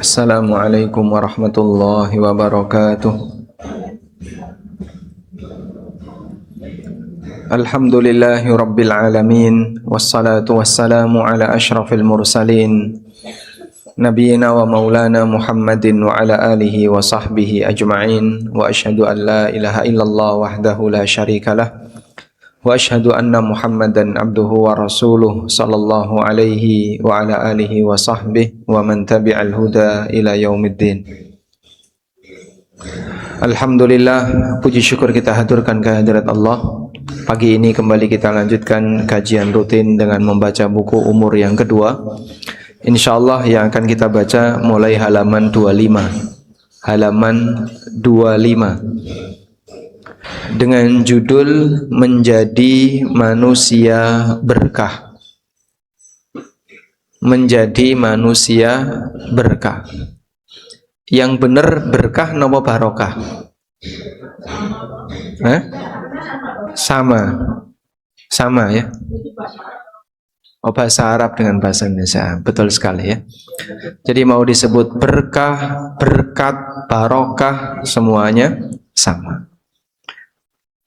Assalamualaikum warahmatullahi wabarakatuh. Alhamdulillahi rabbil alamin. Wassalatu wassalamu ala ashrafil mursalin Nabiyyina wa maulana Muhammadin wa ala alihi wa sahbihi ajma'in. Wa ashhadu an la ilaha illallah wahdahu la syarikalah. Wa ashhadu anna Muhammadan abduhu wa rasuluh sallallahu alaihi wa ala alihi wa sahbihi wa man tabi'al huda ila yaumiddin. Alhamdulillah, puji syukur kita haturkan kehadirat Allah. Pagi ini kembali kita lanjutkan kajian rutin dengan membaca buku umur yang kedua. InsyaAllah yang akan kita baca mulai halaman 25. Halaman 25 dengan judul Menjadi Manusia Berkah. Menjadi manusia berkah. Yang benar berkah nopo barokah? Sama ya. Oh, bahasa Arab dengan bahasa Indonesia, betul sekali ya. Jadi mau disebut berkah, berkat, barokah, semuanya sama.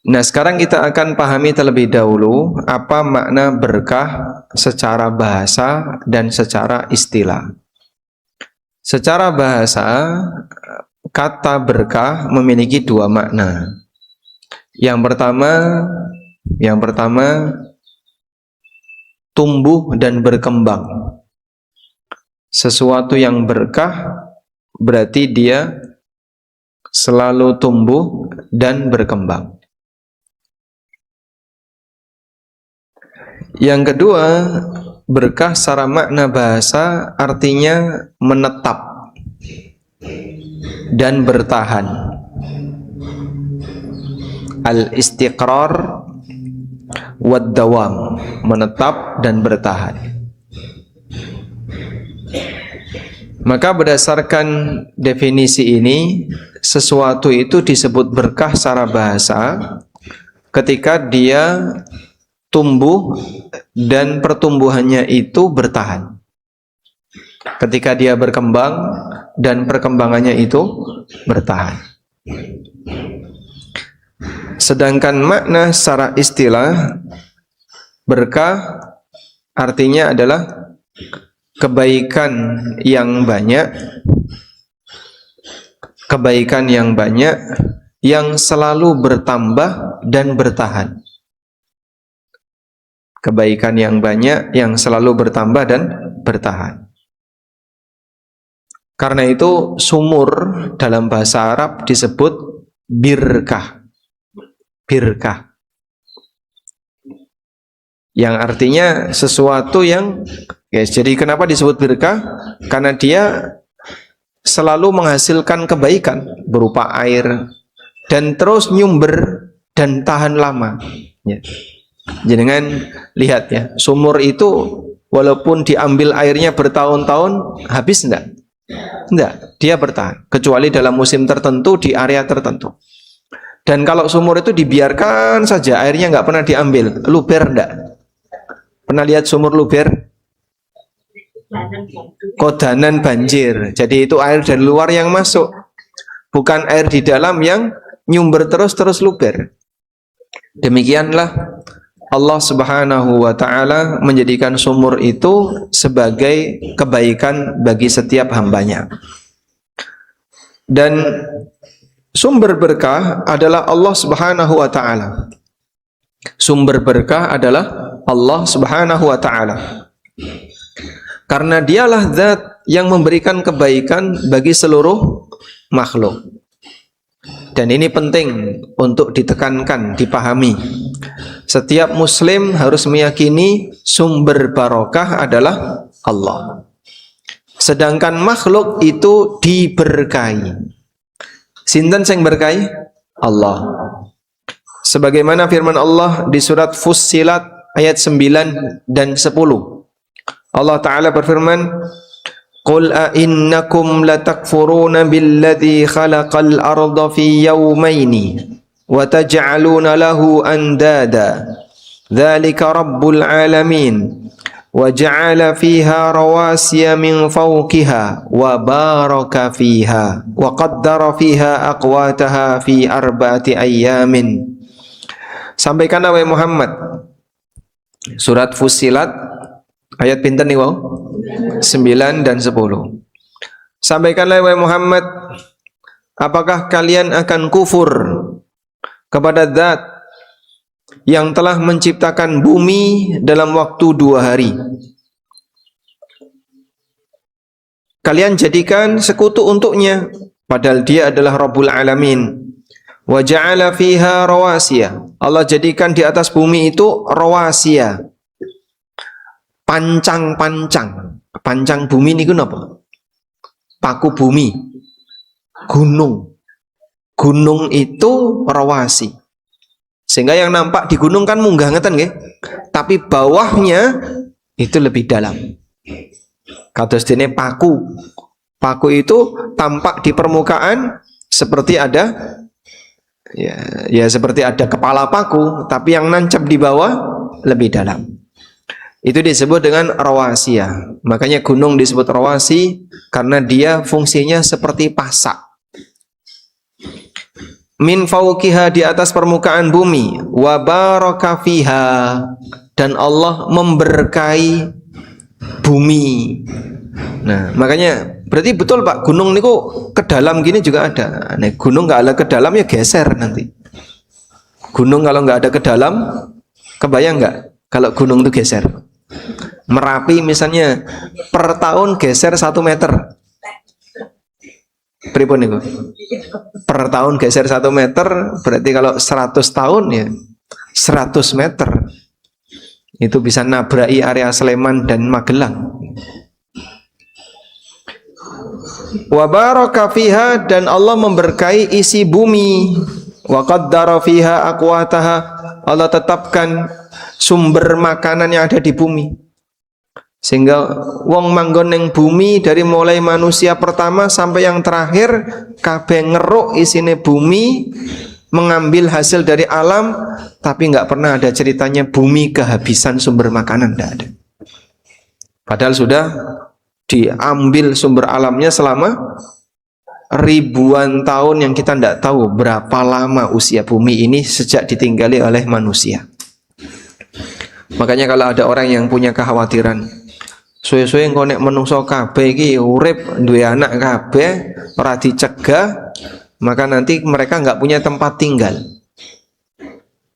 Nah, sekarang kita akan pahami terlebih dahulu apa makna berkah secara bahasa dan secara istilah. Secara bahasa, kata berkah memiliki dua makna. Yang pertama tumbuh dan berkembang. Sesuatu yang berkah berarti dia selalu tumbuh dan berkembang. Yang kedua, berkah secara makna bahasa artinya menetap dan bertahan. Al-istiqrar wad-dawam, menetap dan bertahan. Maka berdasarkan definisi ini, sesuatu itu disebut berkah secara bahasa ketika dia tumbuh dan pertumbuhannya itu bertahan. Ketika dia berkembang dan perkembangannya itu bertahan. Sedangkan makna secara istilah, berkah artinya adalah kebaikan yang banyak, yang selalu bertambah dan bertahan. Kebaikan yang banyak yang selalu bertambah dan bertahan. Karena itu sumur dalam bahasa Arab disebut birkah. Birkah. Yang artinya sesuatu yang jadi kenapa disebut birkah? Karena dia selalu menghasilkan kebaikan berupa air dan terus nyumber dan tahan lama. Ya. Jangan lihat ya, sumur itu walaupun diambil airnya bertahun-tahun, habis enggak? Enggak, dia bertahan. Kecuali dalam musim tertentu di area tertentu. Dan kalau sumur itu dibiarkan saja, airnya enggak pernah diambil, luber enggak? Pernah lihat sumur luber? Kodanan banjir. Jadi itu air dari luar yang masuk, bukan air di dalam yang nyumber terus luber. Demikianlah Allah Subhanahu wa ta'ala menjadikan sumur itu sebagai kebaikan bagi setiap hambanya. Dan sumber berkah adalah Allah Subhanahu wa ta'ala. Sumber berkah adalah Allah Subhanahu wa ta'ala. Karena dialah zat yang memberikan kebaikan bagi seluruh makhluk. Dan ini penting untuk ditekankan, dipahami. Setiap muslim harus meyakini sumber barokah adalah Allah. Sedangkan makhluk itu diberkahi. Sinten sing berkahi? Allah. Sebagaimana firman Allah di surat Fussilat ayat 9 dan 10. Allah Ta'ala berfirman, Qul a'innakum latakfuruna billadhi khalaqal arda fi yawmaini wa taj'aluna lahu andada dzalika rabbul alamin wa ja'ala fiha rawasiya min fawqiha wa baraka fiha wa qaddara fiha aqwataha fi arba'ati ayyamin. Sampaikan wahai Muhammad surat Fussilat ayat pinten niku 9 dan 10. Sampaikanlah wahai Muhammad, apakah kalian akan kufur kepada Zat yang telah menciptakan bumi dalam waktu 2 hari? Kalian jadikan sekutu untuknya, padahal dia adalah Rabbul Alamin. Wa ja'ala fiha rawasiya. Allah jadikan di atas bumi itu rawasiya. Pancang-pancang. Pancang bumi ini kenapa? Paku bumi. Gunung. Gunung itu rawasi. Sehingga yang nampak di gunung kan munggah ngeten nggih. Tapi bawahnya itu lebih dalam. Kados dene paku. Paku itu tampak di permukaan seperti ada ya seperti ada kepala paku, tapi yang nancap di bawah lebih dalam. Itu disebut dengan rawasiyah. Makanya gunung disebut rawasi karena dia fungsinya seperti pasak. Min fauqiha, di atas permukaan bumi, wa baraka fiha, dan Allah memberkahi bumi. Nah, makanya berarti betul Pak, gunung niku ke dalam gini juga ada. Nah, gunung nggak ada ke dalam ya geser nanti. Gunung kalau nggak ada ke dalam, kebayang nggak kalau gunung itu geser? Merapi misalnya per tahun geser 1 meter. Pripun niku? Per tahun geser 1 meter, berarti kalau 100 tahun ya 100 meter. Itu bisa nabraki area Sleman dan Magelang. Wa baraka fiha, dan Allah memberkahi isi bumi. Wa qaddara fiha aqwataha, Allah tetapkan sumber makanan yang ada di bumi. Sehingga wong manggon ning bumi dari mulai manusia pertama sampai yang terakhir kabeh ngeruk isine bumi, mengambil hasil dari alam, tapi nggak pernah ada ceritanya bumi kehabisan sumber makanan, tidak ada. Padahal sudah diambil sumber alamnya selama ribuan tahun yang kita tidak tahu berapa lama usia bumi ini sejak ditinggali oleh manusia. Makanya kalau ada orang yang punya kekhawatiran, suwe-suwe engko nek menungso kabeh iki urip duwe anak kabeh ora dicegah, maka nanti mereka nggak punya tempat tinggal.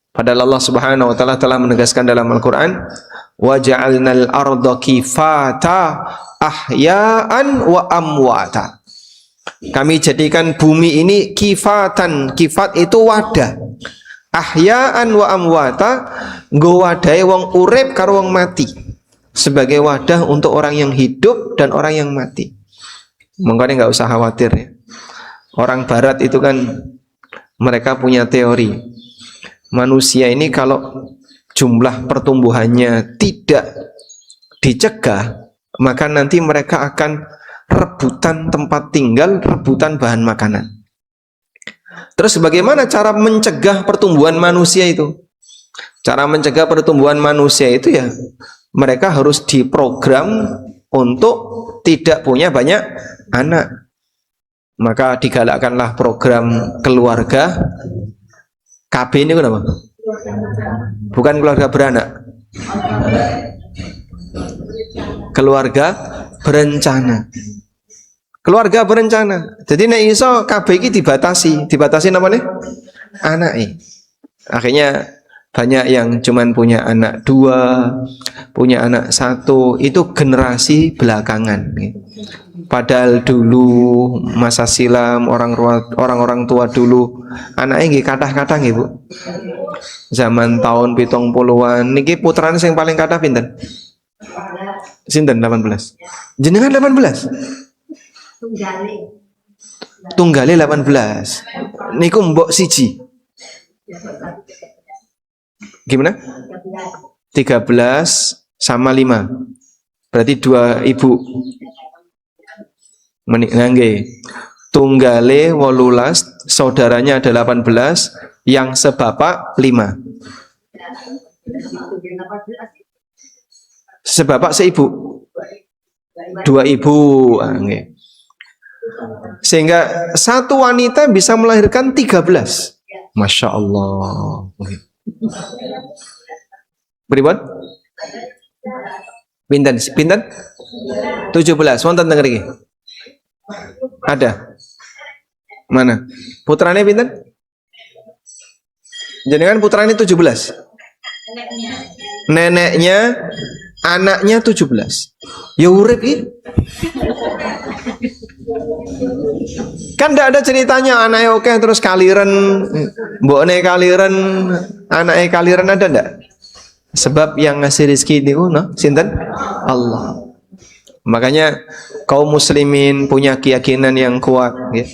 Padahal Allah Subhanahu wa taala telah menegaskan dalam Al-Qur'an, wa ja'alnal arda kifata ahya'an wa amwata. Kami jadikan bumi ini kifatan. Kifat itu wadah. Ahya'an wa amwata, nggo wadahe wong urip karo wong mati. Sebagai wadah untuk orang yang hidup dan orang yang mati. Makanya nggak usah khawatir ya. Orang barat itu kan mereka punya teori. Manusia ini kalau jumlah pertumbuhannya tidak dicegah, maka nanti mereka akan rebutan tempat tinggal, rebutan bahan makanan. Terus bagaimana cara mencegah pertumbuhan manusia itu? Cara mencegah pertumbuhan manusia itu ya mereka harus diprogram untuk tidak punya banyak anak. Maka digalakkanlah program keluarga KB ini kenapa? Bukan keluarga beranak, keluarga berencana. Keluarga berencana. Jadi nek iso KB iki dibatasi namanya anak ini. Akhirnya banyak yang cuman punya anak 2, punya anak 1, itu generasi belakangan. Padahal dulu masa silam orang-orang tua dulu anaknya nggih kathah-kathah nggih Bu. Zaman tahun 70-an niki putrane sing paling kathah pinten? Sinten 18. Jenengan 18. Tunggale 18. Niku mbok siji. Gimana? 13 sama 5. Berarti 2 ibu. Nggih. Tunggale 18, saudaranya ada 18, yang sebapak 5. Sebapak seibu. 2 ibu. Okay. Sehingga satu wanita bisa melahirkan 13. Masya Allah. Okay. Beribad? Pinten? 17. Wonten teng mriki. Ada. Mana? Putrane pinten? Jenengan putrane 17. Neneknya, anaknya 17. Ya urip iki. Kan ndak ada ceritanya anaknya oke terus kaliren, mbokne kaliren, anaknya kaliren, ada ndak? Sebab yang ngasih rezeki itu sinten? Allah. Makanya kaum muslimin punya keyakinan yang kuat, ya.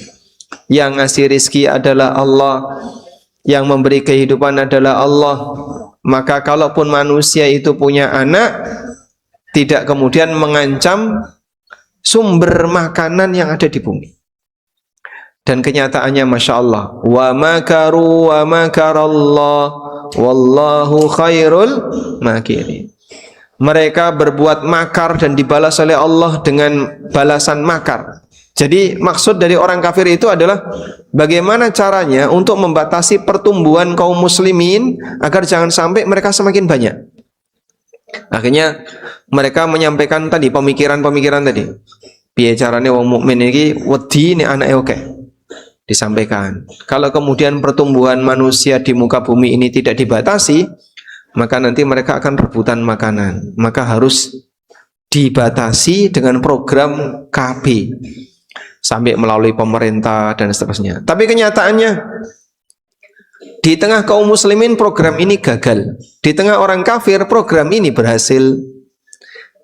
Yang ngasih rezeki adalah Allah, yang memberi kehidupan adalah Allah. Maka kalaupun manusia itu punya anak, tidak kemudian mengancam sumber makanan yang ada di bumi. Dan kenyataannya Masya Allah, wa makaru wa makarallah wallahu khairul makirin. Mereka berbuat makar dan dibalas oleh Allah dengan balasan makar. Jadi maksud dari orang kafir itu adalah bagaimana caranya untuk membatasi pertumbuhan kaum muslimin agar jangan sampai mereka semakin banyak. Akhirnya mereka menyampaikan tadi pemikiran-pemikiran tadi. Piye carane wong mukmin iki wedi nek anake oke. Disampaikan. Kalau kemudian pertumbuhan manusia di muka bumi ini tidak dibatasi, maka nanti mereka akan rebutan makanan. Maka harus dibatasi dengan program KB. Sampai melalui pemerintah dan seterusnya. Tapi kenyataannya di tengah kaum muslimin program ini gagal. Di tengah orang kafir program ini berhasil.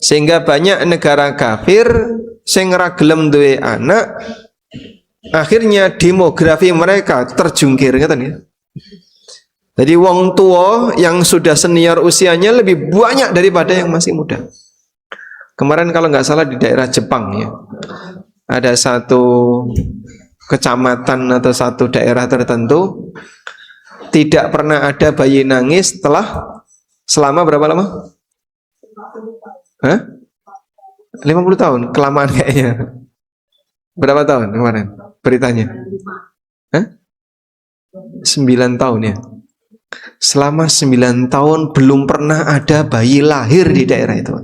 Sehingga banyak negara kafir sing ora gelem duwe anak, akhirnya demografi mereka terjungkir, ngeten ya. Jadi wong tua yang sudah senior usianya lebih banyak daripada yang masih muda. Kemarin kalau nggak salah di daerah Jepang ya, ada satu kecamatan atau satu daerah tertentu tidak pernah ada bayi nangis selama berapa lama? 50 tahun, kelamaan kayaknya. Berapa tahun kemarin beritanya? 9 tahun ya. Selama 9 tahun belum pernah ada bayi lahir di daerah itu.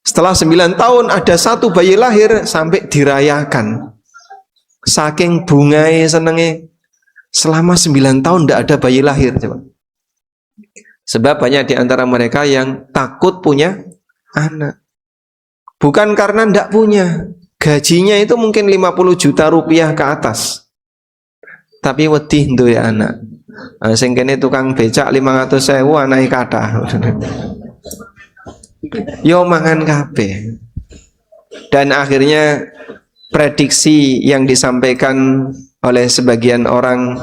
Setelah 9 tahun ada satu bayi lahir sampai dirayakan. Saking bungai senenge. Selama 9 tahun tidak ada bayi lahir. Coba. Sebab banyak di antara mereka yang takut punya anak. Bukan karena tidak punya. Gajinya itu mungkin 50 juta rupiah ke atas. Tapi wedi duwe anak. Sing kene tukang becak 500.000 anake kathah. Yo mangan kabeh. Dan akhirnya prediksi yang disampaikan oleh sebagian orang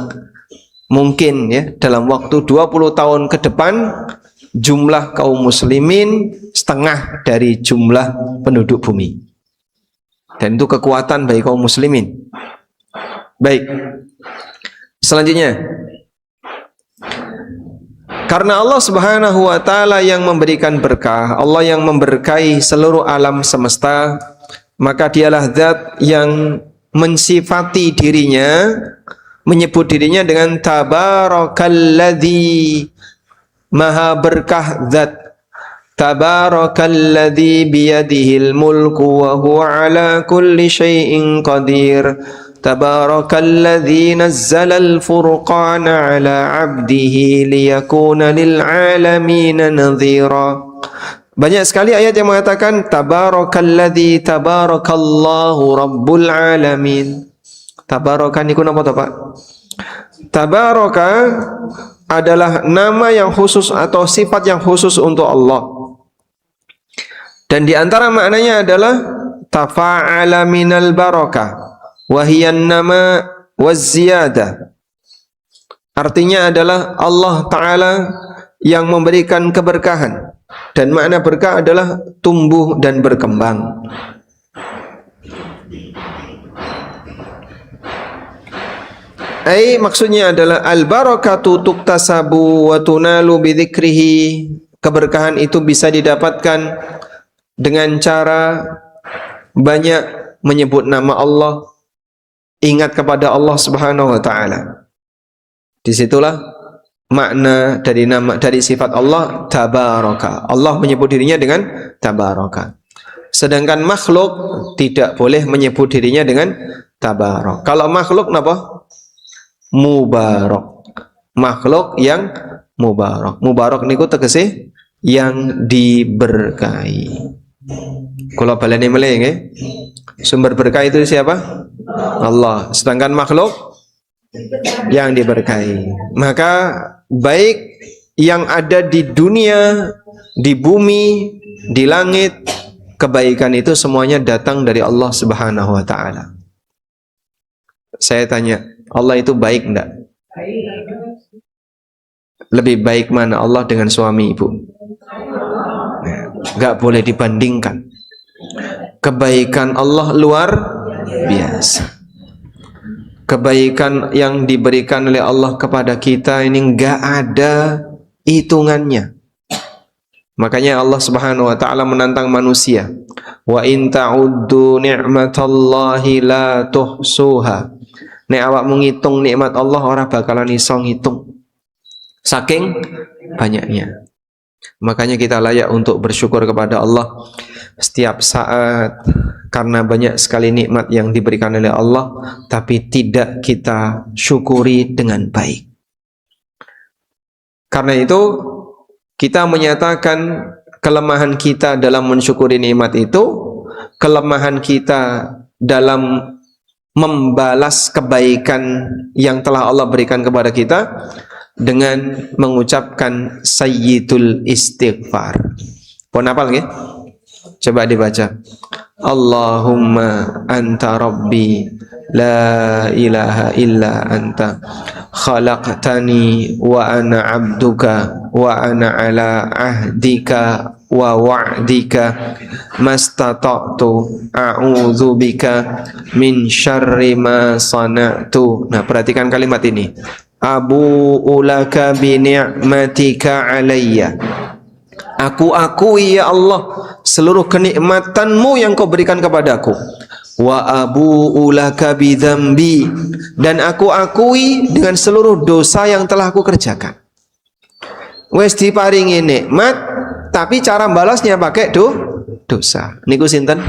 mungkin ya dalam waktu 20 tahun ke depan jumlah kaum muslimin setengah dari jumlah penduduk bumi. Dan itu kekuatan bagi kaum muslimin. Baik. Selanjutnya, karena Allah Subhanahu wa taala yang memberikan berkah, Allah yang memberkahi seluruh alam semesta, maka dialah zat yang mensifati dirinya, menyebut dirinya dengan tabarakalladzi, maha berkah zat. Tabarakalladzi biyadihil mulku wa huwa ala kulli syai'in qadir. Tabarakalladzi nazzalal furqana ala 'abdihi liyakuna lil 'alamin nadhira. Banyak sekali ayat yang mengatakan tabarakalladzi tabarakallahu rabbul alamin. Tabaraka niku napa to, Pak? Tabaraka adalah nama yang khusus atau sifat yang khusus untuk Allah. Dan di antara maknanya adalah tafa'ala minal barakah wa hiya nama waz-ziyadah. Artinya adalah Allah Ta'ala yang memberikan keberkahan. Dan makna berkah adalah tumbuh dan berkembang. Maksudnya adalah al-barakatu tuktasabu wa tunalu bidzikrihi Keberkahan itu bisa didapatkan dengan cara banyak menyebut nama Allah, ingat kepada Allah Subhanahu wa taala. Disitulah makna dari sifat Allah tabaraka. Allah menyebut dirinya dengan tabaraka. Sedangkan makhluk tidak boleh menyebut dirinya dengan tabarak. Kalau makhluk napa? Mubarak. Makhluk yang mubarak. Mubarak niku tegese yang diberkahi. Kalau baleni meleh nggih. Sumber berkah itu siapa? Allah. Sedangkan makhluk yang diberkahi. Maka baik yang ada di dunia, di bumi, di langit, kebaikan itu semuanya datang dari Allah Subhanahu wa taala. Saya tanya, Allah itu baik enggak? Lebih baik mana Allah dengan suami ibu? Enggak boleh dibandingkan. Kebaikan Allah luar biasa. Kebaikan yang diberikan oleh Allah kepada kita ini enggak ada hitungannya. Makanya Allah Subhanahu wa taala menantang manusia. Wa in ta'uddu ni'matallahi la tuhsuha. Nek awakmu ngitung nikmat Allah ora bakalan iso ngitung. Saking banyaknya. Makanya kita layak untuk bersyukur kepada Allah setiap saat karena banyak sekali nikmat yang diberikan oleh Allah tapi tidak kita syukuri dengan baik. Karena itu kita menyatakan kelemahan kita dalam mensyukuri nikmat itu, kelemahan kita dalam membalas kebaikan yang telah Allah berikan kepada kita dengan mengucapkan sayyidul istighfar. Pun hafal nggih? Coba dibaca. Allahumma anta rabbi la ilaha illa anta khalaqtani wa ana abduka wa ana ala ahdika wa wa'dika mastata'tu a'udzu bika min syarri ma sana'tu. Nah, perhatikan kalimat ini. Abu'u laka bi ni'matika alayya. Aku akui ya Allah seluruh kenikmatanmu yang kau berikan kepadaku. Wa abu'u laka bi dzambi, dan aku akui dengan seluruh dosa yang telah aku kerjakan. Wes diparingi nikmat tapi cara balasnya pakai dosa. Niku sinten?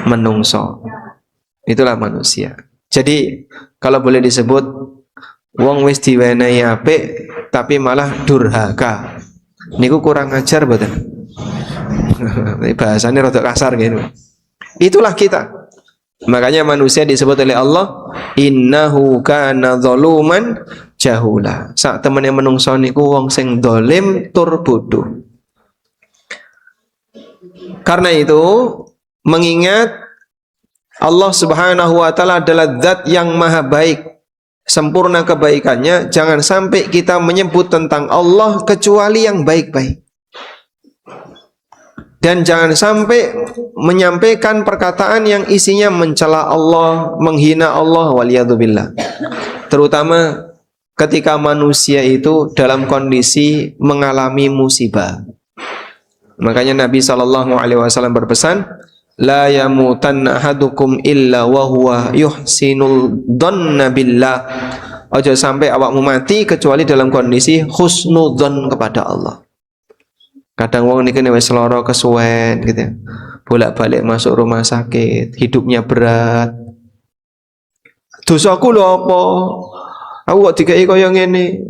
Menungso. Itulah manusia. Jadi kalau boleh disebut wong wis diwenehi apik tapi malah durhaka. Niku kurang ajar mboten? Bahasanya rada kasar gitu. Itulah kita. Makanya manusia disebut oleh Allah innahu kana zaluman jahula. Sak temene menungso niku wong sing dolim tur bodoh. Karena itu mengingat Allah Subhanahu wa taala adalah zat yang maha baik, sempurna kebaikannya, jangan sampai kita menyebut tentang Allah kecuali yang baik-baik. Dan jangan sampai menyampaikan perkataan yang isinya mencela Allah, menghina Allah, waliyadzubillah. Terutama ketika manusia itu dalam kondisi mengalami musibah. Makanya Nabi SAW berpesan, la yamutanna ahadukum illa wa huwa yuhsinul dhanna billah. Ojo sampai awakmu mati kecuali dalam kondisi husnudzon kepada Allah. Kadang wong niki wis lara kesuwen gitu ya. Bolak-balik masuk rumah sakit, hidupnya berat. Dosaku lho apa? Aku kok dikeki kaya ngene.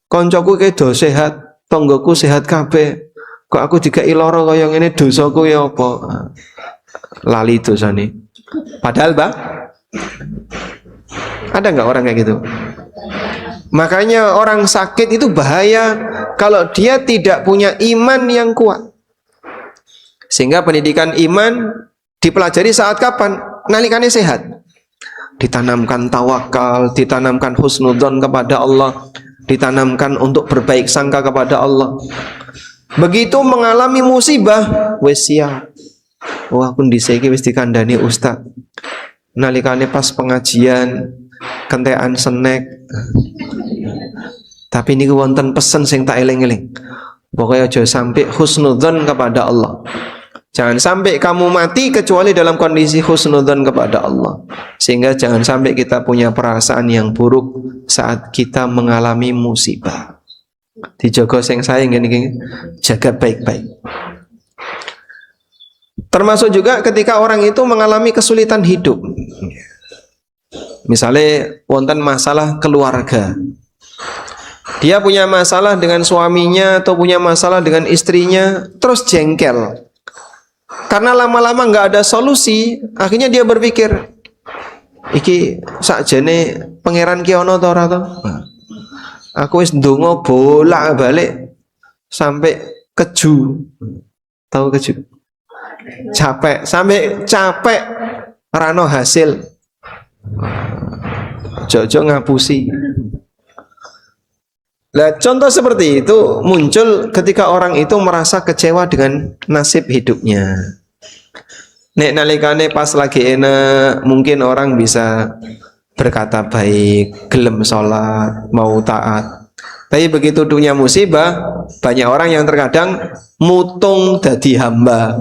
Kancaku ke do sehat, tanggaku sehat kabeh. Kok aku dikeki lara kaya ngene, dosaku ya apa? Lali dosane. Padahal ada nggak orang kayak gitu? Makanya orang sakit itu bahaya kalau dia tidak punya iman yang kuat. Sehingga pendidikan iman dipelajari saat kapan? Nalikane sehat. Ditanamkan tawakal, ditanamkan husnudzon kepada Allah, ditanamkan untuk berbaik sangka kepada Allah. Begitu mengalami musibah, wes siap. Wah, aku diseki wis dikandani ustaz. Nalikane pas pengajian kentekan snack. Tapi niku wonten pesen sing tak eling-eling. Pokoknya aja sampai husnudzon kepada Allah. Jangan sampai kamu mati kecuali dalam kondisi husnudzon kepada Allah. Sehingga jangan sampai kita punya perasaan yang buruk saat kita mengalami musibah. Dijaga sing sayang gini, jaga baik-baik. Termasuk juga ketika orang itu mengalami kesulitan hidup. Misalnya wonten masalah keluarga. Dia punya masalah dengan suaminya atau punya masalah dengan istrinya, terus jengkel. Karena lama-lama nggak ada solusi, akhirnya dia berpikir, iki sakjane pangeran ki ana ta ora to? Aku wis ndonga bolak-balik sampai keju. Tahu keju? Capek, sampai capek rano hasil. Jojo ngapusi. Nah, contoh seperti itu muncul ketika orang itu merasa kecewa dengan nasib hidupnya. Nek nalikane pas lagi enak, mungkin orang bisa berkata baik, gelem sholat, mau taat. Tapi begitu dunia musibah, banyak orang yang terkadang mutung dadi hamba.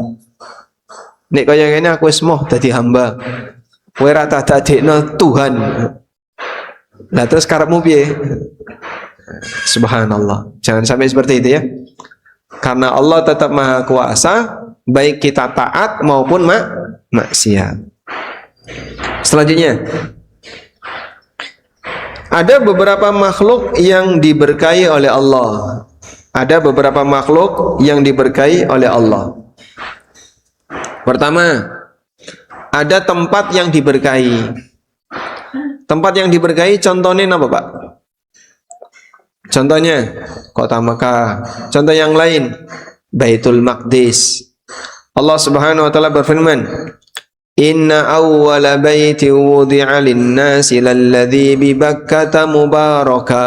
Nek kaya ngene aku wis moh dadi hamba. Kowe ra tak dadekno Tuhan. Lah terus karepmu piye? Subhanallah. Jangan sampai seperti itu ya. Karena Allah tetap Maha Kuasa, baik kita taat maupun maksiat. Selanjutnya, ada beberapa makhluk yang diberkahi oleh Allah. Ada beberapa makhluk yang diberkahi oleh Allah. Pertama, ada tempat yang diberkahi. Tempat yang diberkahi contohnya apa, Pak? Contohnya kota Mekah. Contoh yang lain Baitul Maqdis. Allah Subhanahu wa taala berfirman, "Inna awwala baiti wudi'a lin-nasi lalladzi bi Bakkah mubaraka."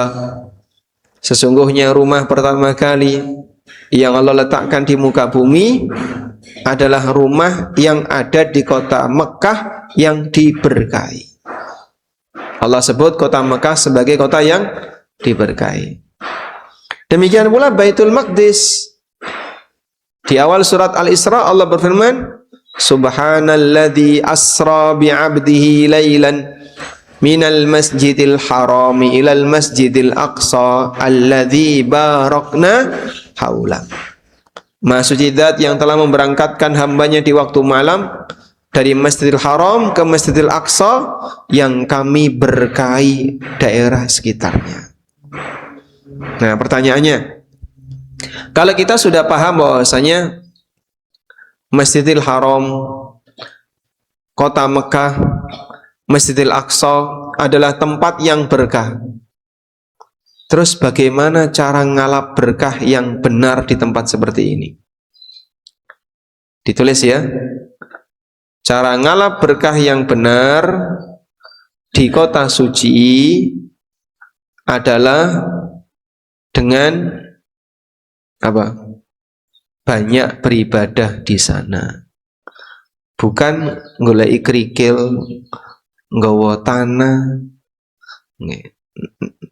Sesungguhnya rumah pertama kali yang Allah letakkan di muka bumi adalah rumah yang ada di kota Mekah yang diberkahi. Allah sebut kota Mekah sebagai kota yang diberkahi. Demikian pula Baitul Maqdis. Di awal surat Al-Isra Allah berfirman, Subhanalladzi asra bi'abdihi laylan minal masjidil harami ilal masjidil aqsa alladzi barakna haula. Maha suci zat yang telah memberangkatkan hambanya di waktu malam dari Masjidil Haram ke Masjidil Aqsa yang kami berkahi daerah sekitarnya. Nah, pertanyaannya, kalau kita sudah paham bahwasanya Masjidil Haram, kota Mekah, Masjidil Aqsa adalah tempat yang berkah. Terus bagaimana cara ngalap berkah yang benar di tempat seperti ini? Ditulis ya. Cara ngalap berkah yang benar di kota suci adalah dengan apa? Banyak beribadah di sana. Bukan goleki kerikil, nggawa tanah,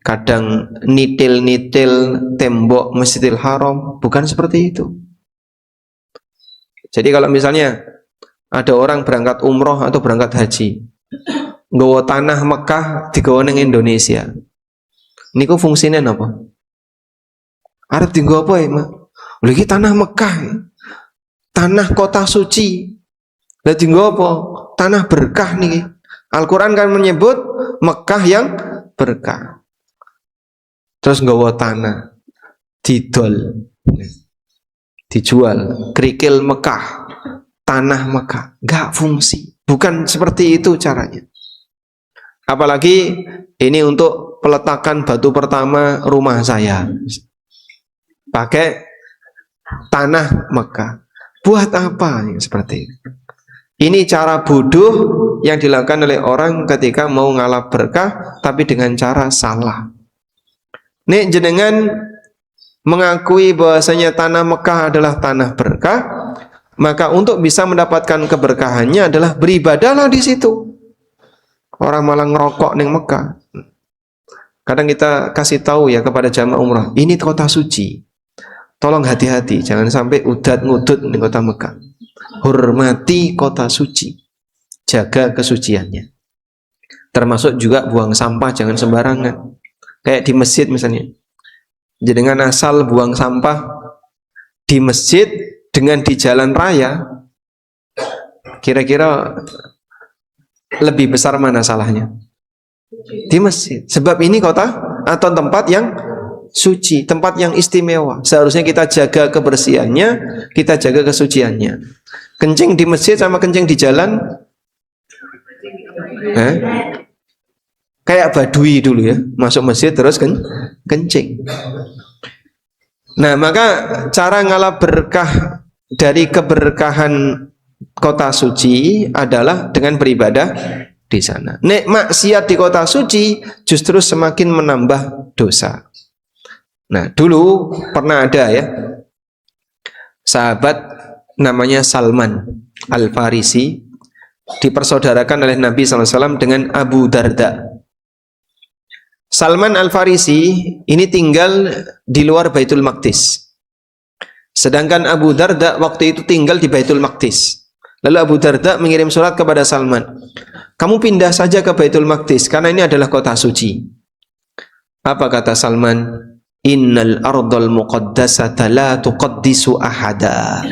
kadang nitil-nitil tembok Masjidil Haram. Bukan seperti itu. Jadi kalau misalnya ada orang berangkat umroh atau berangkat haji, nggawa tanah Mekah digawa ning Indonesia, niku fungsinya apa? Arep dienggo apa ya, Mak? Lha iki tanah Mekah. Tanah kota suci. Lah dienggo apa? Tanah berkah niki. Al-Qur'an kan menyebut Mekah yang berkah. Terus nggawa tanah didol, dijual, kerikil Mekah, tanah Mekah, gak fungsi. Bukan seperti itu caranya. Apalagi ini untuk peletakan batu pertama rumah saya, pakai tanah Mekah. Buat apa yang seperti ini? Ini cara bodoh yang dilakukan oleh orang ketika mau ngalap berkah, tapi dengan cara salah. Nek jenengan mengakui bahwasanya tanah Mekah adalah tanah berkah, maka untuk bisa mendapatkan keberkahannya adalah beribadahlah di situ. Orang malah ngerokok neng Mekah. Kadang kita kasih tahu ya kepada jamaah umrah, ini kota suci. tolong hati-hati, jangan sampai udat ngudut di kota Mekah. Hormati kota suci, jaga kesuciannya. Termasuk juga buang sampah jangan sembarangan. Kayak di masjid misalnya, jangan asal buang sampah di masjid dengan di jalan raya. Kira-kira lebih besar mana salahnya? Di masjid. Sebab ini kota atau tempat yang suci, tempat yang istimewa. Seharusnya kita jaga kebersihannya, kita jaga kesuciannya. Kencing di masjid sama kencing di jalan, kayak badui dulu ya, masuk masjid terus kencing. Nah, maka cara ngalap berkah dari keberkahan kota suci adalah dengan beribadah di sana. Nek maksiat di kota suci justru semakin menambah dosa. Nah, dulu pernah ada ya sahabat namanya Salman Al-Farisi, dipersaudarakan oleh Nabi SAW dengan Abu Darda. Salman Al-Farisi ini tinggal di luar Baitul Maqdis, sedangkan Abu Darda waktu itu tinggal di Baitul Maqdis. Lalu Abu Darda mengirim surat kepada Salman, kamu pindah saja ke Baitul Maqdis karena ini adalah kota suci. Apa kata Salman? Innal ardal muqaddasata la tuqaddisu ahada.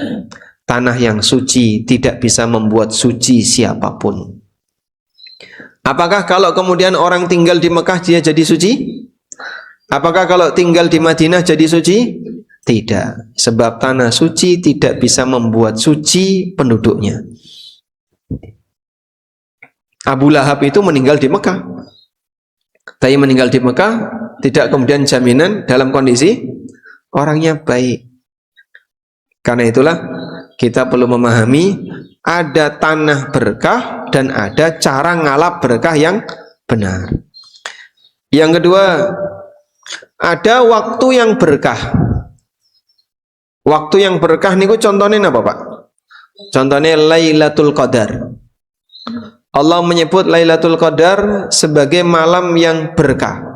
Tanah yang suci tidak bisa membuat suci siapapun. Apakah kalau kemudian orang tinggal di Mekah dia jadi suci? Apakah kalau tinggal di Madinah jadi suci? Tidak. Sebab tanah suci tidak bisa membuat suci penduduknya. Abu Lahab itu meninggal di Mekah. Tapi meninggal di Mekah tidak kemudian jaminan dalam kondisi orangnya baik. Karena itulah kita perlu memahami ada tanah berkah dan ada cara ngalap berkah yang benar. Yang kedua, ada waktu yang berkah. Waktu yang berkah niku contohnya apa, Pak? Contohnya Lailatul Qadar. Allah menyebut Lailatul Qadar sebagai malam yang berkah.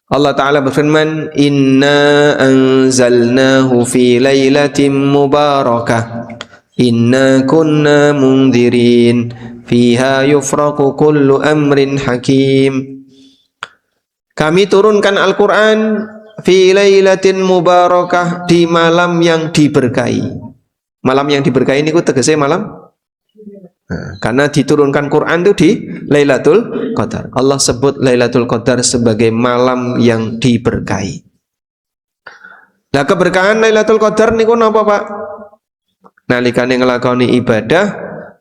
Allah Ta'ala berfirman, Inna anzalnahu fi lailatin mubarakah, Inna kunna mundirin, Fiha yufraku kullu amrin hakim. Kami turunkan Al-Quran fi lailatin mubarakah, di malam yang diberkahi. Malam yang diberkahi ini tegese malam, karena diturunkan Quran itu di Lailatul Qadar. Allah sebut Lailatul Qadar sebagai malam yang diberkahi. Nah, keberkahan Lailatul Qadar niku napa, Pak? Nalikane nglakoni ibadah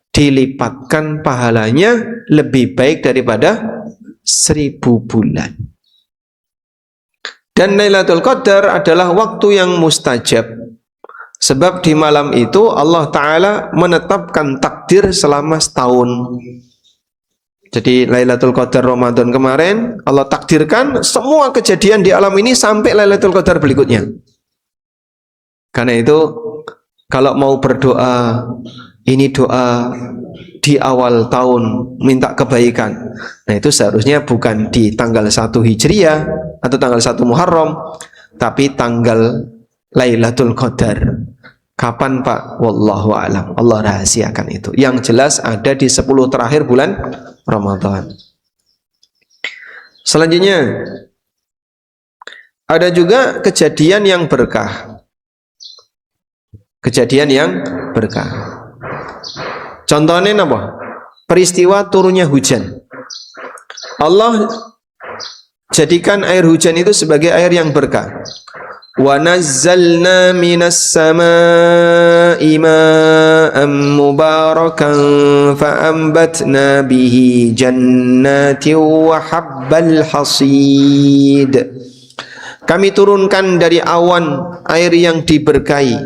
dilipatkan pahalanya lebih baik daripada 1000 bulan. Dan Lailatul Qadar adalah waktu yang mustajab. Sebab di malam itu Allah Ta'ala menetapkan takdir selama setahun. Jadi Lailatul Qadar Ramadan kemarin Allah takdirkan semua kejadian di alam ini sampai Lailatul Qadar berikutnya. Karena itu kalau mau berdoa, ini doa di awal tahun minta kebaikan, nah itu seharusnya bukan di tanggal 1 Hijriah atau tanggal 1 Muharram, tapi tanggal Lailatul Qadar. Kapan, Pak? Wallahu a'lam. Allah rahasiakan itu. Yang jelas ada di 10 terakhir bulan Ramadan. Selanjutnya ada juga kejadian yang berkah. Kejadian yang berkah. Contohnya apa? Peristiwa turunnya hujan. Allah jadikan air hujan itu sebagai air yang berkah. Wa nazzalna minas samaa'i ma'an mubarakan fa'ambatna bihi jannatin wa habbal hasid. Kami turunkan dari awan air yang diberkahi.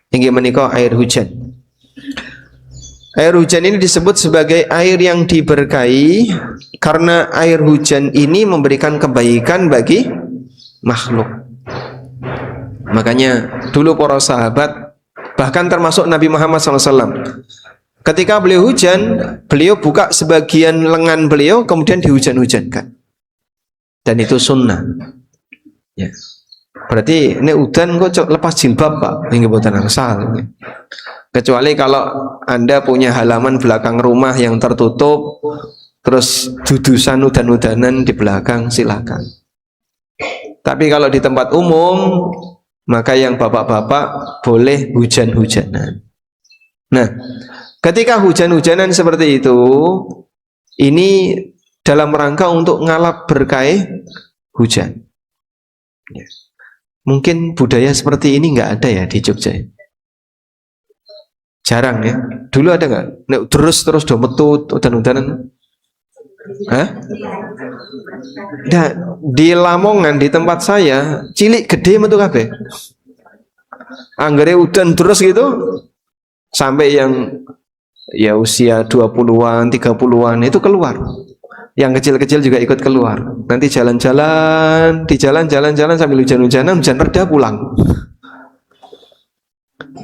Inggih menika air hujan. Air hujan ini disebut sebagai air yang diberkahi karena air hujan ini memberikan kebaikan bagi makhluk. Makanya dulu para sahabat, bahkan termasuk Nabi Muhammad SAW, ketika beliau hujan, beliau buka sebagian lengan beliau kemudian dihujan-hujankan. Dan itu sunnah ya. Berarti ini udan kok lepas jilbab Pak, ini buatan asal. Kecuali kalau Anda punya halaman belakang rumah yang tertutup, terus dudusan udan-udanan di belakang, silakan. Tapi kalau di tempat umum, maka yang bapak-bapak boleh hujan-hujanan. Nah, ketika hujan-hujanan seperti itu, ini dalam rangka untuk ngalap berkah hujan. Mungkin budaya seperti ini nggak ada ya di Jogja. Jarang ya. Dulu ada nggak? Terus do metu udan-udanan. Hah? Nah, di Lamongan di tempat saya, cilik gede metu kabeh. Anggere udan terus gitu sampai yang ya usia 20-an, 30-an itu keluar. Yang kecil-kecil juga ikut keluar. Nanti jalan-jalan, di jalan-jalan sambil hujan-hujanan, hujan reda pulang.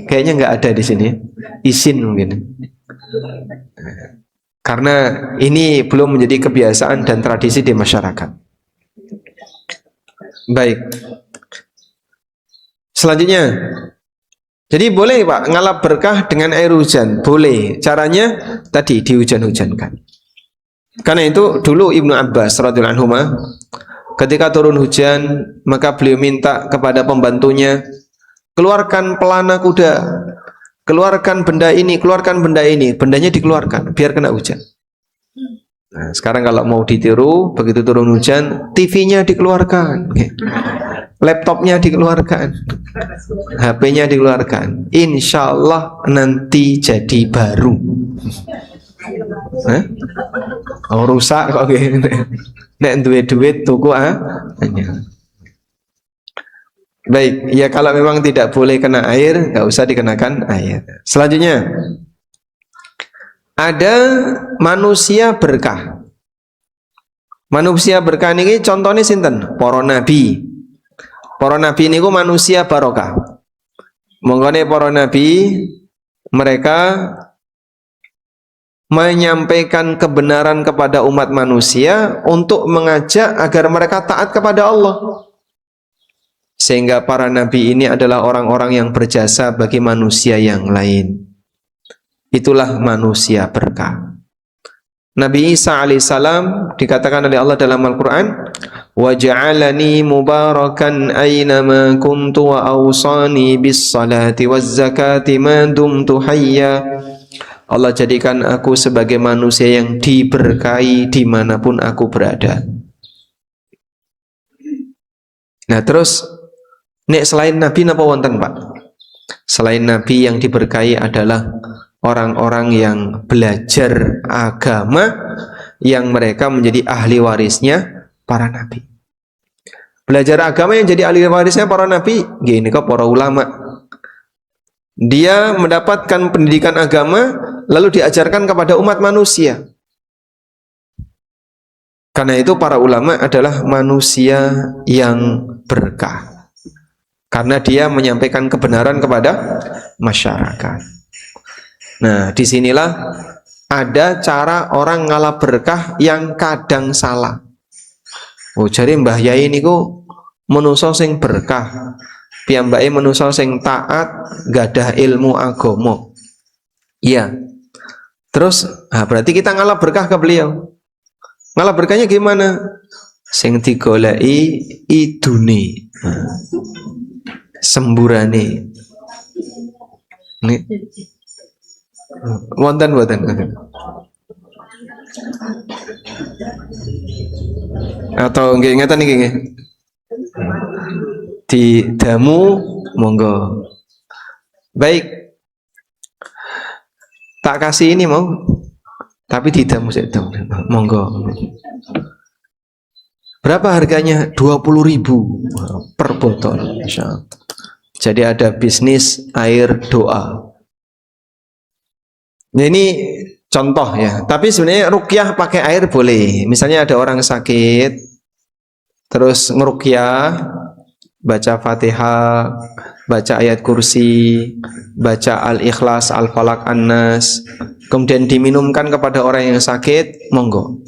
Kayaknya nggak ada di sini. Izin mungkin. Karena ini belum menjadi kebiasaan dan tradisi di masyarakat. Baik. Selanjutnya. Jadi boleh Pak ngalap berkah dengan air hujan. Boleh. Caranya tadi dihujan-hujankan. Karena itu dulu Ibnu Abbas radhiyallahu anhu ketika turun hujan, maka beliau minta kepada pembantunya, keluarkan pelana kuda, keluarkan benda ini, keluarkan benda ini. Bendanya dikeluarkan biar kena hujan. Nah, sekarang kalau mau ditiru, begitu turun hujan, TV-nya dikeluarkan, laptopnya dikeluarkan, HP-nya dikeluarkan. Insya Allah nanti jadi baru. Hah? Oh, rusak kok gini. Nek duit tuku Baik, ya kalau memang tidak boleh kena air, nggak usah dikenakan air. Selanjutnya, ada manusia berkah. Manusia berkah ini contohnya sinten? Para nabi. Para nabi ini manusia barokah. Mongkone para nabi mereka menyampaikan kebenaran kepada umat manusia untuk mengajak agar mereka taat kepada Allah. Sehingga para nabi ini adalah orang-orang yang berjasa bagi manusia yang lain. Itulah manusia berkah. Nabi Isa alaihissalam dikatakan oleh Allah dalam Al-Quran, وَجَعَلَنِي مُبَارَكًا أَيْنَمَا كُنْتُ وَأَوْصَانِي بِالصَّلَاةِ وَالزَّكَاةِ مَا دُمْتُ حَيًّا. Allah jadikan aku sebagai manusia yang diberkahi dimanapun aku berada. Nah terus, nek selain Nabi napa wonten Pak? Selain Nabi yang diberkahi adalah orang-orang yang belajar agama yang mereka menjadi ahli warisnya para Nabi. Belajar agama yang jadi ahli warisnya para Nabi, gini kok para ulama. Dia mendapatkan pendidikan agama lalu diajarkan kepada umat manusia. Karena itu para ulama adalah manusia yang berkah. Karena dia menyampaikan kebenaran kepada masyarakat. Nah, disinilah ada cara orang ngalah berkah yang kadang salah. Oh, jare Mbah Yai niku manusa sing berkah. Piyambake manusa sing taat, gadah ilmu agama. Iya. Terus, berarti kita ngalah berkah ke beliau. Ngalah berkahnya gimana? Sing digoleki idune. Semburane. Nih. Wonten. Atau nggih ngeten iki nggih. Di damu monggo. Baik. Tak kasih ini mau. Tapi di damu saya monggo. Berapa harganya? 20.000 per botol. Insyaallah. Jadi ada bisnis air doa. Nah, ini contoh ya. Tapi sebenarnya ruqyah pakai air boleh. Misalnya ada orang sakit, terus ngeruqyah, baca Fatihah, baca ayat kursi, baca Al-Ikhlas, Al-Falaq, An-Nas, kemudian diminumkan kepada orang yang sakit, monggo.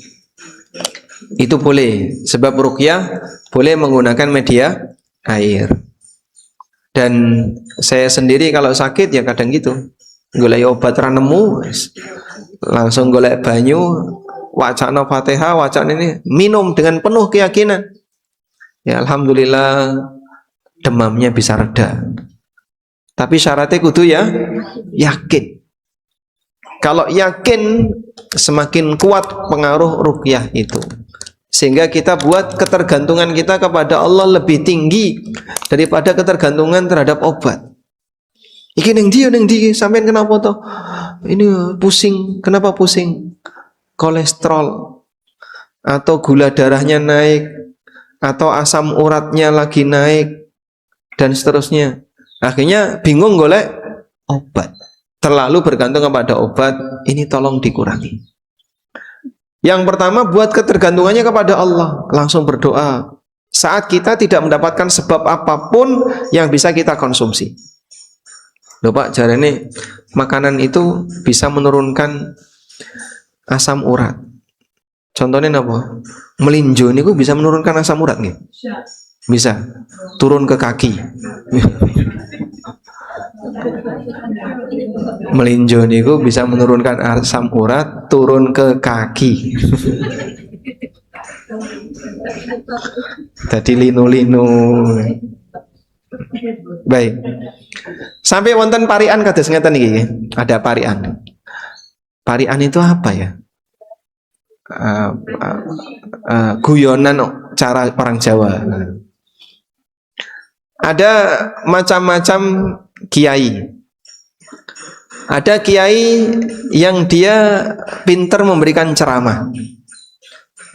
Itu boleh. Sebab ruqyah boleh menggunakan media air. Dan saya sendiri kalau sakit ya kadang gitu, golek obat ra nemu, langsung golek banyu, wacana Fatihah, wacana ini minum dengan penuh keyakinan. Ya alhamdulillah demamnya bisa reda. Tapi syaratnya kudu ya yakin. Kalau yakin semakin kuat pengaruh ruqyah itu. Sehingga kita buat ketergantungan kita kepada Allah lebih tinggi daripada ketergantungan terhadap obat. Iki ning ndi sampean kenapa toh? Ini pusing, kenapa pusing? Kolesterol atau gula darahnya naik atau asam uratnya lagi naik dan seterusnya. Akhirnya bingung golek obat. Terlalu bergantung kepada obat, ini tolong dikurangi. Yang pertama, buat ketergantungannya kepada Allah, langsung berdoa. Saat kita tidak mendapatkan sebab apapun yang bisa kita konsumsi. Loh Pak, jarane makanan itu bisa menurunkan asam urat. Contohnya apa? Melinjo ini bisa menurunkan asam urat nggih? Bisa. Turun ke kaki. Melinjo niku bisa menurunkan asam urat turun ke kaki. Jadi linu-linu. Baik. Sampai wonten parian kados ngeten iki. Ada parian. Parian itu apa ya? Guyonan cara orang Jawa. Ada macam-macam kiai. Ada kiai yang dia pintar memberikan ceramah.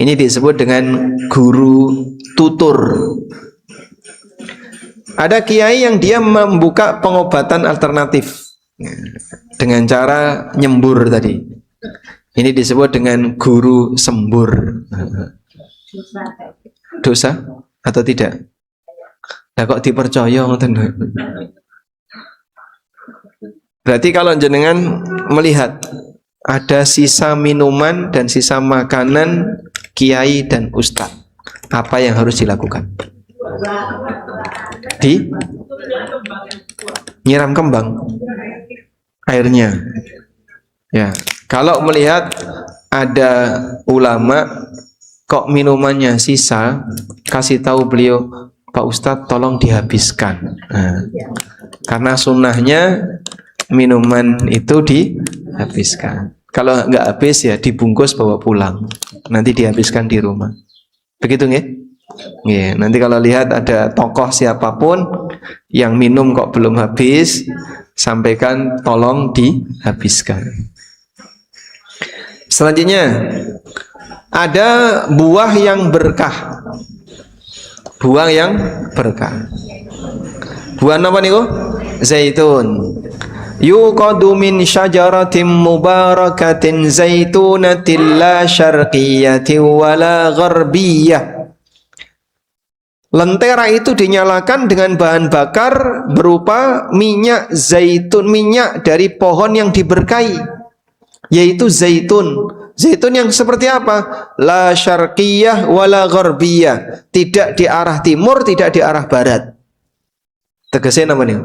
Ini disebut dengan guru tutur. Ada kiai yang dia membuka pengobatan alternatif dengan cara nyembur tadi. Ini disebut dengan guru sembur. Dosa atau tidak? Nah, kok dipercaya ngoten? Berarti kalau jenengan melihat ada sisa minuman dan sisa makanan kiai dan ustadz, apa yang harus dilakukan? Nyiram kembang airnya. Ya, kalau melihat ada ulama kok minumannya sisa, kasih tahu beliau, Pak Ustadz tolong dihabiskan. Nah, karena sunnahnya minuman itu dihabiskan. Kalau nggak habis ya dibungkus bawa pulang. Nanti dihabiskan di rumah. Begitu nggih? Nggih. Nanti kalau lihat ada tokoh siapapun yang minum kok belum habis, sampaikan tolong dihabiskan. Selanjutnya ada buah yang berkah. Buah yang berkah. Buah apa niku? Zaitun. Yuqadu min syajaratin mubarakatin zaitunatin la syarqiyatin wala gharbiyah. Lentera itu dinyalakan dengan bahan bakar berupa minyak zaitun, minyak dari pohon yang diberkahi, yaitu zaitun. Zaitun yang seperti apa? La syarqiyah wala gharbiyah. Tidak di arah timur, tidak di arah barat. Tegasnya namanya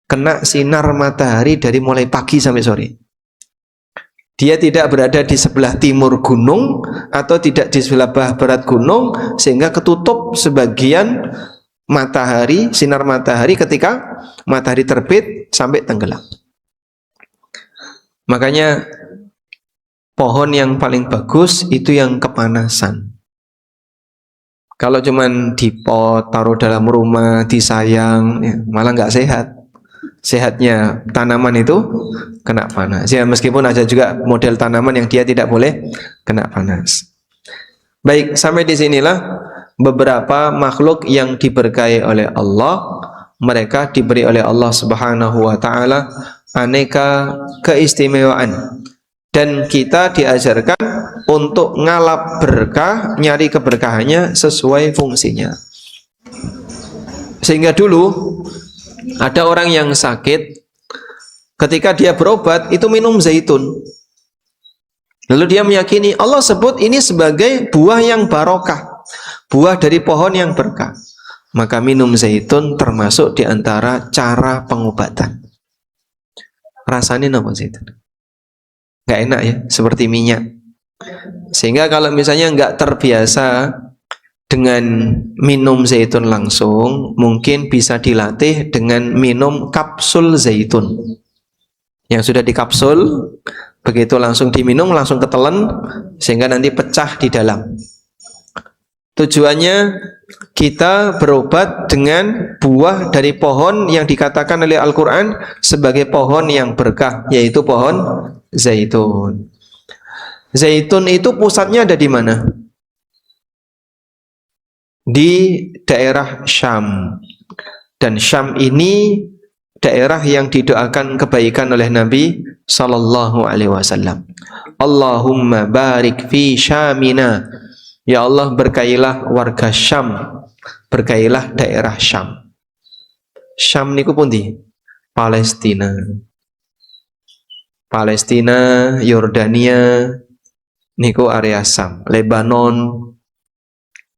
kena sinar matahari dari mulai pagi sampai sore. Dia tidak berada di sebelah timur gunung atau tidak di sebelah barat gunung, sehingga ketutup sebagian matahari, sinar matahari ketika matahari terbit sampai tenggelam. Makanya pohon yang paling bagus itu yang kepanasan. Kalau cuman di pot, taruh dalam rumah, disayang, ya, malah nggak sehat. Sehatnya tanaman itu kena panas. Ya, meskipun ada juga model tanaman yang dia tidak boleh kena panas. Baik, sampai di sinilah beberapa makhluk yang diberkahi oleh Allah. Mereka diberi oleh Allah Subhanahu wa taala aneka keistimewaan. Dan kita diajarkan untuk ngalap berkah, nyari keberkahannya sesuai fungsinya. Sehingga dulu ada orang yang sakit, ketika dia berobat itu minum zaitun. Lalu dia meyakini Allah sebut ini sebagai buah yang barokah, buah dari pohon yang berkah. maka minum zaitun termasuk di antara cara pengobatan. Rasanya apa zaitun? Nggak enak ya, seperti minyak. Sehingga kalau misalnya nggak terbiasa dengan minum zaitun langsung, mungkin bisa dilatih dengan minum kapsul zaitun. Yang sudah dikapsul, begitu langsung diminum, langsung ketelan, sehingga nanti pecah di dalam. Tujuannya kita berobat dengan buah dari pohon yang dikatakan oleh Al-Quran sebagai pohon yang berkah, yaitu pohon zaitun. Zaitun itu pusatnya ada di mana? Di daerah Syam. Dan Syam ini daerah yang didoakan kebaikan oleh Nabi sallallahu alaihi wasallam. Allahumma barik fi Syamina. Ya Allah, berkailah warga Syam, berkailah daerah Syam. Syam niku pundi? Palestina. Palestina, Yordania niku area Syam. Lebanon,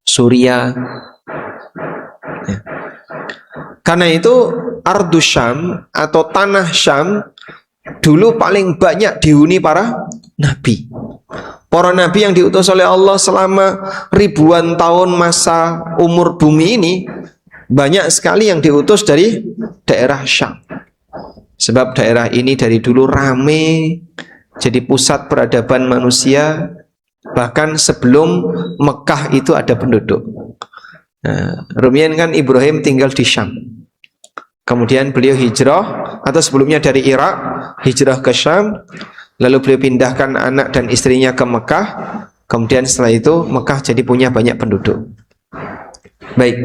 Suriah. Ya. Karena itu Ardus Syam atau tanah Syam dulu paling banyak dihuni para nabi. Para nabi yang diutus oleh Allah selama ribuan tahun masa umur bumi ini, banyak sekali yang diutus dari daerah Syam. Sebab daerah ini dari dulu rame, jadi pusat peradaban manusia. Bahkan sebelum Mekah itu ada penduduk. Nah, rumian kan Ibrahim tinggal di Syam. Kemudian beliau hijrah, atau sebelumnya dari Irak, hijrah ke Syam. Lalu beliau pindahkan anak dan istrinya ke Mekah. Kemudian setelah itu Mekah jadi punya banyak penduduk. Baik.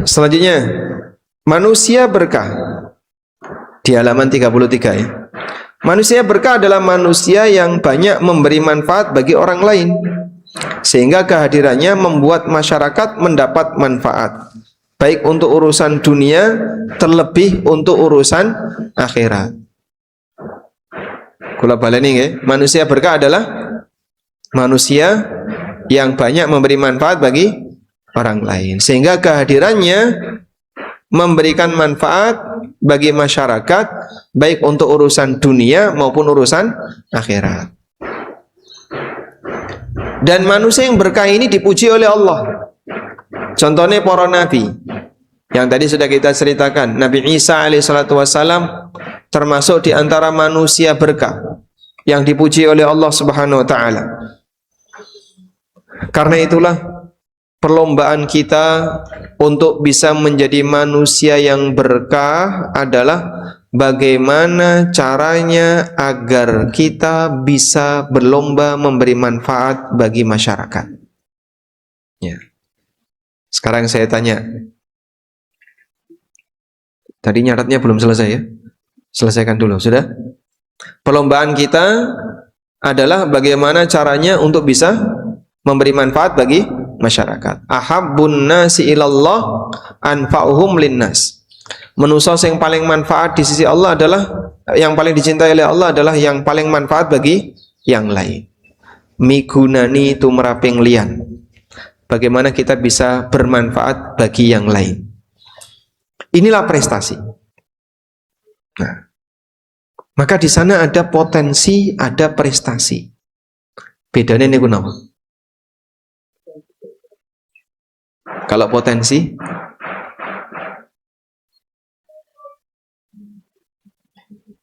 Selanjutnya, manusia berkah. Di halaman 33 ya. Manusia berkah adalah manusia yang banyak memberi manfaat bagi orang lain, sehingga kehadirannya membuat masyarakat mendapat manfaat, baik untuk urusan dunia, terlebih untuk urusan akhirat. Kula baleni nggih, manusia berkah adalah manusia yang banyak memberi manfaat bagi orang lain, sehingga kehadirannya memberikan manfaat bagi masyarakat, baik untuk urusan dunia maupun urusan akhirat. Dan manusia yang berkah ini dipuji oleh Allah. Contohnya para nabi yang tadi sudah kita ceritakan. Nabi Isa alaihissalatu wassalam termasuk di antara manusia berkah yang dipuji oleh Allah Subhanahu wa taala. Karena itulah perlombaan kita untuk bisa menjadi manusia yang berkah adalah bagaimana caranya agar kita bisa berlomba memberi manfaat bagi masyarakat. Ya. Sekarang saya tanya. Tadi nyaratnya belum selesai ya? Selesaikan dulu, sudah? Perlombaan kita adalah bagaimana caranya untuk bisa memberi manfaat bagi masyarakat. Ahabbun nasi ilallah anfa'uhum linnas. Manusia yang paling manfaat di sisi Allah adalah, yang paling dicintai oleh Allah adalah yang paling manfaat bagi yang lain. Migunani tumraping lian. Bagaimana kita bisa bermanfaat bagi yang lain. Inilah prestasi. Nah, maka di sana ada potensi, ada prestasi. Bedanya ini kenapa? Kalau potensi,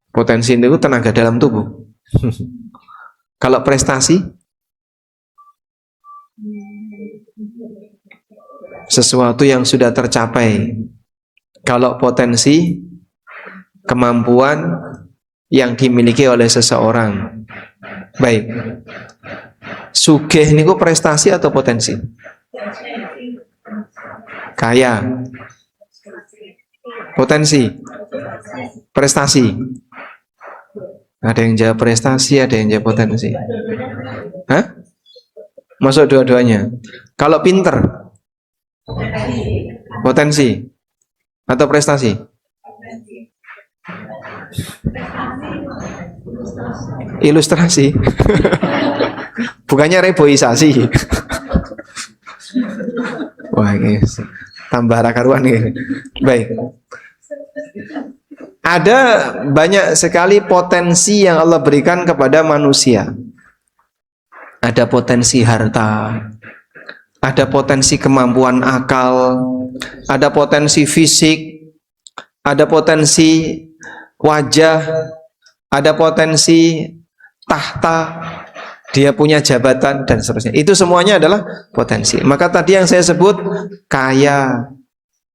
potensi itu tenaga dalam tubuh. Kalau prestasi, sesuatu yang sudah tercapai. Kalau potensi, kemampuan yang dimiliki oleh seseorang. Baik. Sugih niku prestasi atau potensi? Kaya. Potensi. Prestasi. Ada yang jawab prestasi, ada yang jawab potensi. Hah? Masuk dua-duanya. Kalau pinter, potensi atau prestasi? Ilustrasi. Bukannya reboisasi. Wah, ini tambah rakaruan ini. Baik. Ada banyak sekali potensi yang Allah berikan kepada manusia. Ada potensi harta, ada potensi kemampuan akal, ada potensi fisik, ada potensi wajah, ada potensi tahta, dia punya jabatan dan seterusnya. Itu semuanya adalah potensi. Maka tadi yang saya sebut kaya,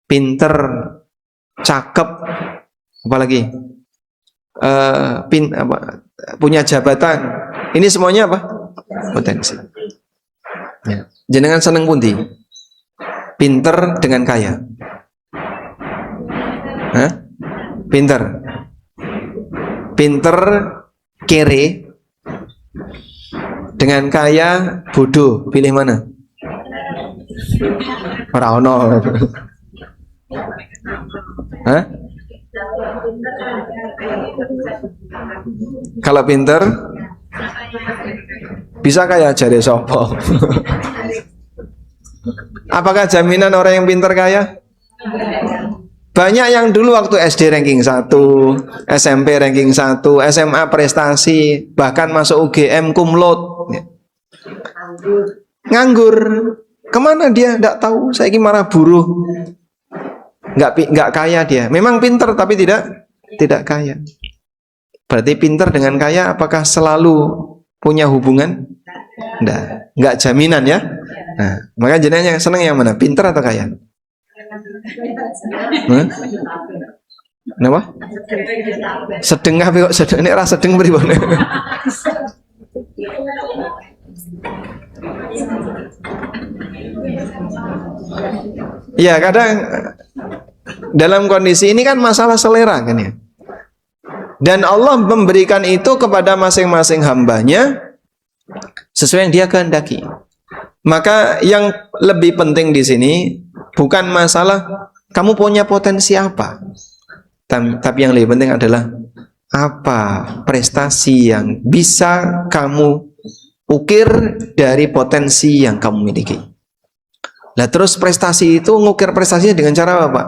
pinter, cakep, apalagi punya jabatan. Ini semuanya apa? Potensi. Ya. Jenengan seneng pundi? Pinter dengan kaya. Hah? Pinter. Pinter kere dengan kaya bodoh. Pilih mana? Ora ono. Hah? Kalau pinter bisa kaya jare sopo. Apakah jaminan orang yang pinter kaya? Banyak yang dulu waktu SD ranking 1, SMP ranking 1, SMA prestasi, bahkan masuk UGM cum laude. Nganggur. Kemana dia? Nggak tahu. Saya ini marah buruh. Nggak kaya dia. Memang pinter tapi tidak kaya. Berarti pinter dengan kaya apakah selalu punya hubungan? Nggak jaminan ya. Nah, maka jenengan senang yang mana? Pinter atau kaya? Kenapa? Sedengah kok sedeng nek ra sedeng pripun? Ya, kadang dalam kondisi ini kan masalah selera kan ya. Dan Allah memberikan itu kepada masing-masing hambanya sesuai yang dia kehendaki. Maka yang lebih penting di sini bukan masalah kamu punya potensi apa, tapi yang lebih penting adalah apa prestasi yang bisa kamu ukir dari potensi yang kamu miliki. Nah terus prestasi itu ngukir prestasinya dengan cara apa Pak?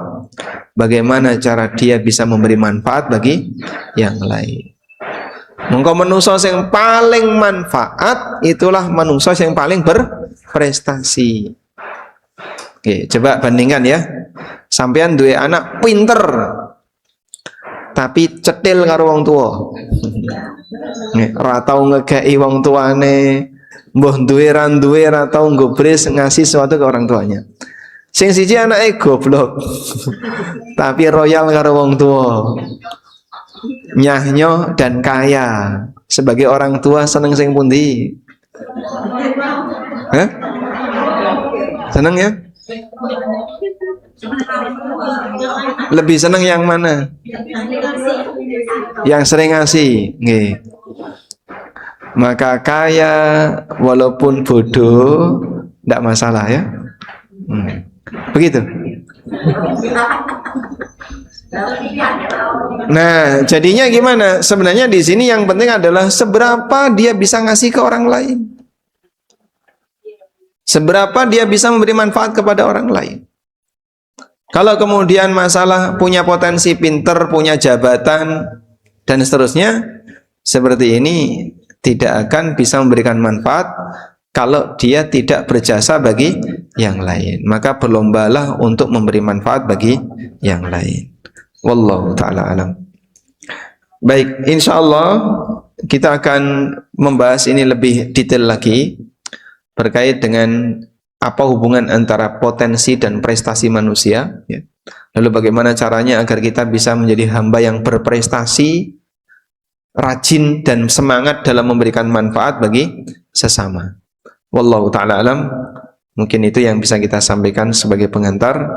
Bagaimana cara dia bisa memberi manfaat bagi yang lain. Mengko menungso yang paling manfaat itulah menungso yang paling berprestasi. Oke, coba bandingkan ya. Sampean duwe anak pinter tapi cetil karo wong tua. Ora tau ngegeki wong tuane, mbuh duwe ra tau nggobres ngasih sesuatu ke orang tuanya. Sing siji anake goblok. Tapi royal karo wong tua. Nyahnyo dan kaya. Sebagai orang tua seneng sing pundi? Hah? Seneng ya? Lebih seneng yang mana? Yang sering ngasih. Nggih. Maka kaya walaupun bodoh tidak masalah ya. Begitu. Nah, jadinya gimana? Sebenarnya di sini yang penting adalah seberapa dia bisa ngasih ke orang lain. Seberapa dia bisa memberi manfaat kepada orang lain. Kalau kemudian masalah punya potensi pinter, punya jabatan, dan seterusnya, seperti ini tidak akan bisa memberikan manfaat kalau dia tidak berjasa bagi yang lain. Maka berlombalah untuk memberi manfaat bagi yang lain. Wallahu ta'ala alam. Baik, insya Allah kita akan membahas ini lebih detail lagi berkait dengan apa hubungan antara potensi dan prestasi manusia ya. Lalu bagaimana caranya agar kita bisa menjadi hamba yang berprestasi, rajin dan semangat dalam memberikan manfaat bagi sesama. Wallahu ta'ala alam. Mungkin itu yang bisa kita sampaikan sebagai pengantar.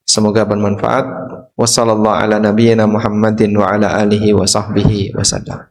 Semoga bermanfaat. Wassallallahu ala nabiyyina Muhammadin wa ala alihi wa sahbihi wasallam.